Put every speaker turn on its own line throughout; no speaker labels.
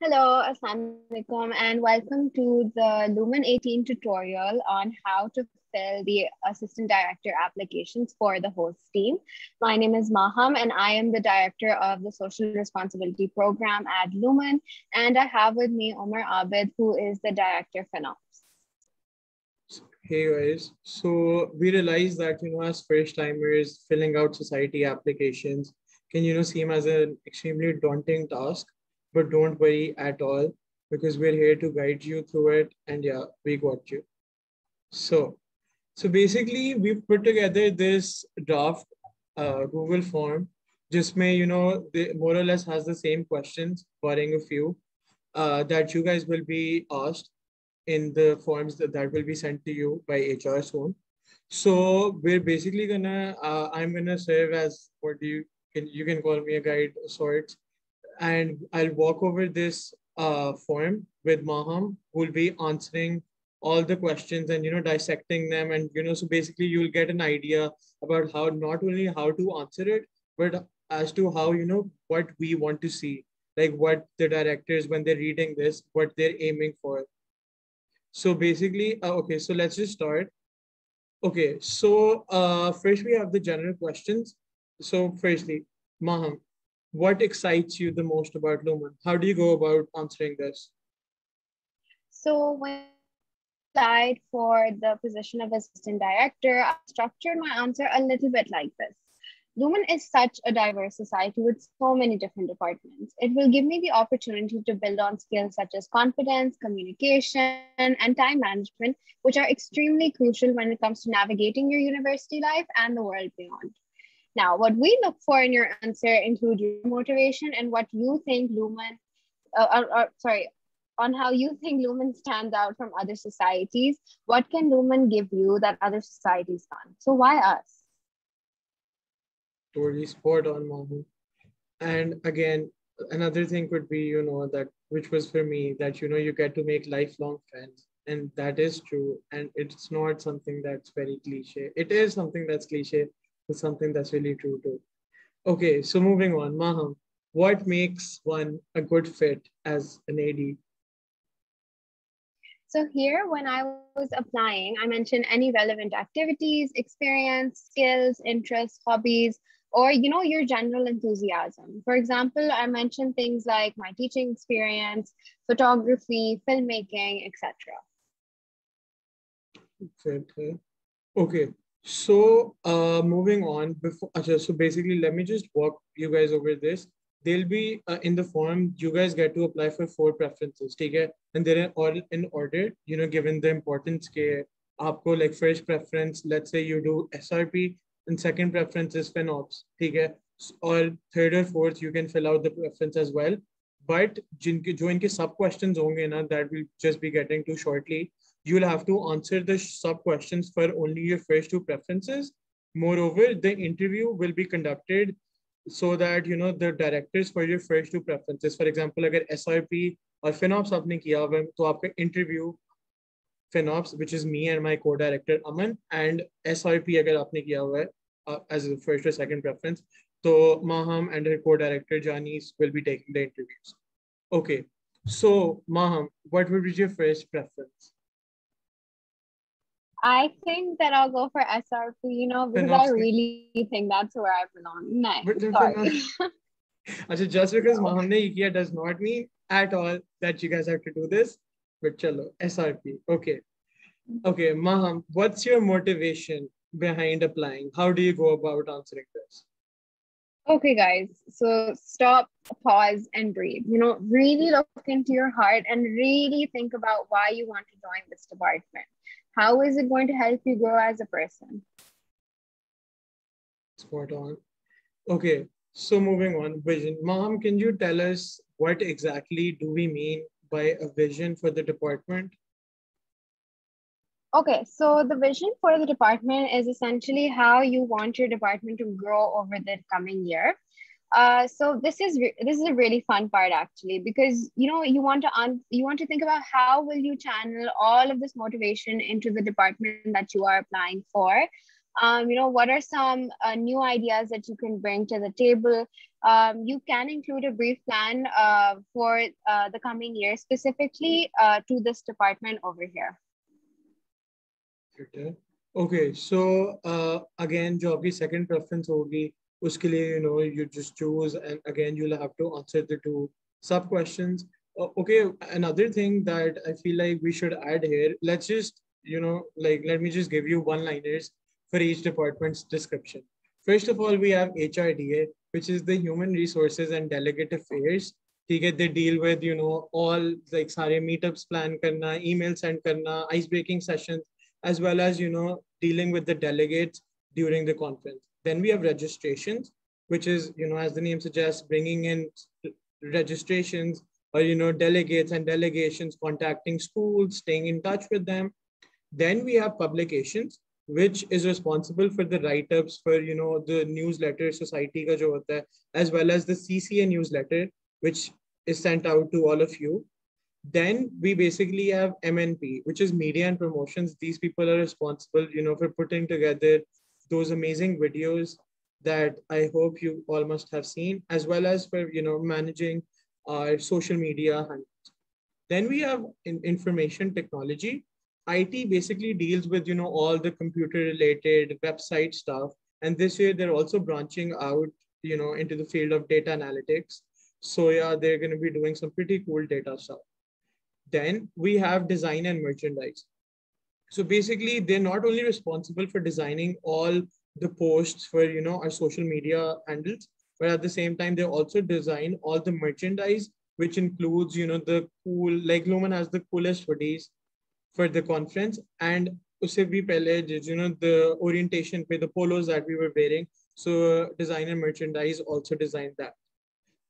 Hello, Assalamualaikum, and welcome to the Lumen 18 tutorial on how to fill the Assistant Director applications for the host team. My name is Maham, and I am the Director of the Social Responsibility Program at Lumen, and I have with me Omar Abid, who is the Director FinOps.
Hey guys, so we realized that, as first timers, filling out society applications can, seem as an extremely daunting task, but don't worry at all because we're here to guide you through it. And yeah, we got you. So basically we've put together this draft Google form, just may, they more or less has the same questions, barring a few that you guys will be asked in the forms that will be sent to you by HR soon. So we're basically I'm gonna serve as you can call me a guide of sorts, and I'll walk over this form with Maham, who will be answering all the questions and dissecting them, and so basically you'll get an idea about how not only how to answer it, but as to how what we want to see, like what the directors when they're reading this, what they're aiming for. So basically, okay, so let's just start. Okay, so first we have the general questions. So firstly, Maham, what excites you the most about Lumen? How do you go about answering this?
So when I applied for the position of Assistant Director, I structured my answer a little bit like this. Lumen is such a diverse society with so many different departments. It will give me the opportunity to build on skills such as confidence, communication, and time management, which are extremely crucial when it comes to navigating your university life and the world beyond. Now, what we look for in your answer include your motivation and what you think on how you think Lumen stands out from other societies. What can Lumen give you that other societies can't? So why us?
Totally spot on, Mahmoud. And again, another thing could be, that which was for me, that, you get to make lifelong friends. And that is true. And it's not something that's very cliche. It is something that's cliche, but something that's really true too. Okay, so moving on, Maham, what makes one a good fit as an AD?
So here, when I was applying, I mentioned any relevant activities, experience, skills, interests, hobbies, or your general enthusiasm. For example, I mentioned things like my teaching experience, photography, filmmaking, etc.
Okay, so moving on, so basically let me just walk you guys over this. They'll be in the form, you guys get to apply for 4 preferences, okay? And they're all in order, given the importance के आपको like first preference, let's say you do SRP, and second preference is FinOps, okay? Or third or fourth, you can fill out the preference as well. But जो इनके sub questions होंगे ना, that we'll just be getting to shortly, you'll have to answer the sub questions for only your first 2 preferences. Moreover, the interview will be conducted so that the directors for your first 2 preferences, for example, अगर SRP or FinOps आपने किया हुआ तो आपका interview FinOps, which is me and my co-director Aman, and SRP अगर आपने किया हुआ है as a first or second preference, so Maham and her co-director Janice will be taking the interviews. Okay, so Maham, what would be your first preference?
I think that I'll go for SRP, because I really think that's where I belong. Nice. Sorry.
Just because Maham ne ye kiya does not mean at all that you guys have to do this. But chalo, SRP. Okay. Okay, Maham, what's your motivation behind applying? How do you go about answering this?
Okay, guys. So stop, pause, and breathe. Really look into your heart and really think about why you want to join this department. How is it going to help you grow as a person?
Spot on. Okay, so moving on, vision. Maham, can you tell us what exactly do we mean by a vision for the department?
Okay, so the vision for the department is essentially how you want your department to grow over the coming year. So this is a really fun part actually, because you want to think about how will you channel all of this motivation into the department that you are applying for. What are some new ideas that you can bring to the table? You can include a brief plan for the coming year, specifically to this department over here.
Okay, so again, जो आपकी second preference होगी, उसके लिए you just choose, and again you'll have to answer the two sub questions. Okay, another thing that I feel like we should add here, let's just let me just give you one-liners for each department's description. First of all, we have HRDA, which is the Human Resources and Delegate Affairs. They deal with all like सारे meetups plan करना, email send करना, ice breaking sessions, as well as dealing with the delegates during the conference. Then we have registrations, which is as the name suggests, bringing in registrations or delegates and delegations, contacting schools, staying in touch with them. Then we have publications, which is responsible for the write-ups for the newsletter society ka jo hota hai, as well as the CCA newsletter, which is sent out to all of you. Then we basically have MNP, which is media and promotions. These people are responsible, for putting together those amazing videos that I hope you all must have seen, as well as for, managing our social media handles. Then we have information technology. IT basically deals with, all the computer related website stuff. And this year they're also branching out, into the field of data analytics. So yeah, they're going to be doing some pretty cool data stuff. Then we have design and merchandise. So basically, they're not only responsible for designing all the posts for our social media handles, but at the same time, they also design all the merchandise, which includes the cool, like LUMUN has the coolest hoodies for the conference, and usse bhi pehle, the orientation pe, the polos that we were wearing. So design and merchandise also designed that.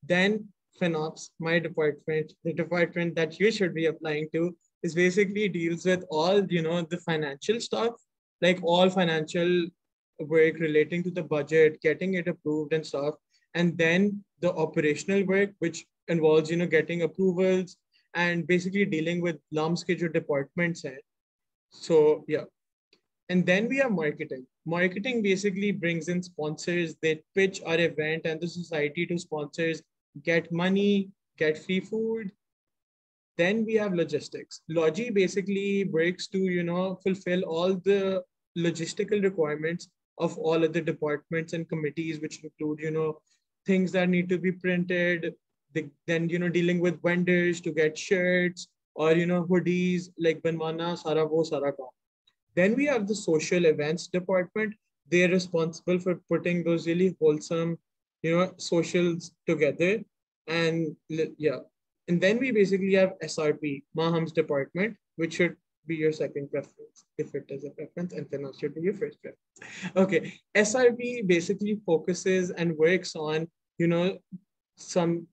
Then FinOps, my department, the department that you should be applying to, is basically deals with all, the financial stuff, like all financial work relating to the budget, getting it approved and stuff. And then the operational work, which involves, getting approvals and basically dealing with LUMS ke jo departments hai. So yeah. And then we have marketing. Marketing basically brings in sponsors. They pitch our event and the society to sponsors, get money, get free food. Then we have logistics. Logi basically works to, fulfill all the logistical requirements of all of the departments and committees, which include, things that need to be printed. Then, dealing with vendors to get shirts or, hoodies, like banwana, sara wo, sara kaam. Then we have the social events department. They're responsible for putting those really wholesome, socials together. And yeah. And then we basically have SRP, Maham's department, which should be your second preference if it is a preference, and then should be your first preference. Okay. SRP basically focuses and works on, some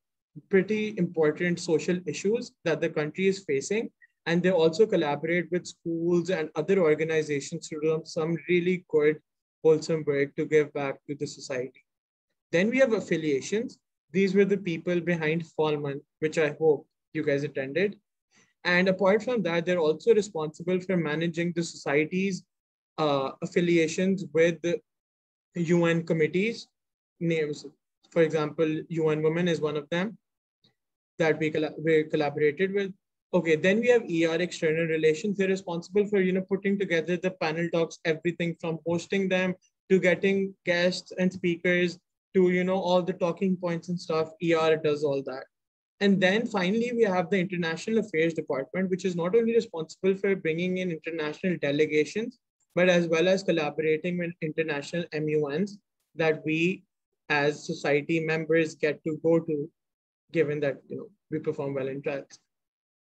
pretty important social issues that the country is facing. And they also collaborate with schools and other organizations to do some really good, wholesome work to give back to the society. Then we have affiliations. These were the people behind FALMAN, which I hope you guys attended. And apart from that, they're also responsible for managing the society's affiliations with the UN committees. Names, for example, UN Women is one of them that we collaborated with. Okay, then we have ER, external relations. They're responsible for, putting together the panel talks, everything from hosting them to getting guests and speakers to, all the talking points and stuff. ER does all that. And then finally, we have the International Affairs Department, which is not only responsible for bringing in international delegations, but as well as collaborating with international MUNs that we as society members get to go to, given that, we perform well in trials.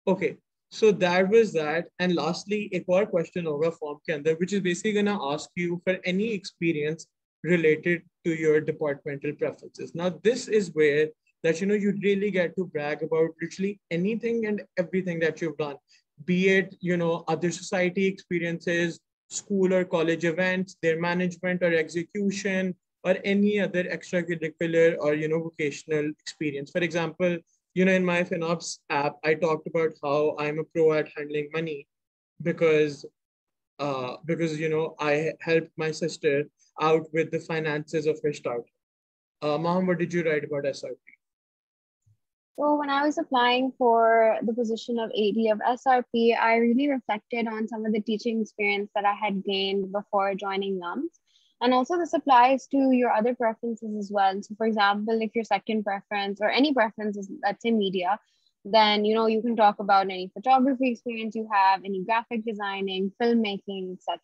Okay, so that was that. And lastly, a core question over form ke andar, which is basically going to ask you for any experience related to your departmental preferences. Now, this is where that, you really get to brag about literally anything and everything that you've done, be it, other society experiences, school or college events, their management or execution, or any other extracurricular or, vocational experience. For example, in my FinOps app, I talked about how I'm a pro at handling money because because I helped my sister out with the finances of her startup. Mom, what did you write about SRP?
So when I was applying for the position of AD of SRP, I really reflected on some of the teaching experience that I had gained before joining LUMS. And also this applies to your other preferences as well. So for example, if your second preference or any preference is, let's say, media, then you can talk about any photography experience you have, any graphic designing, filmmaking, etc.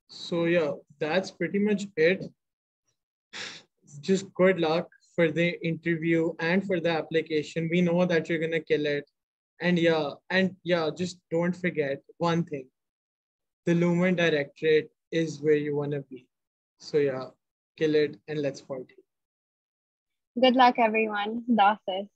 So yeah, that's pretty much it. Just good luck for the interview and for the application. We know that you're gonna kill it. And yeah, just don't forget one thing. The LUMUN Directorate is where you wanna be. So yeah, kill it and let's party.
Good luck, everyone. That's it.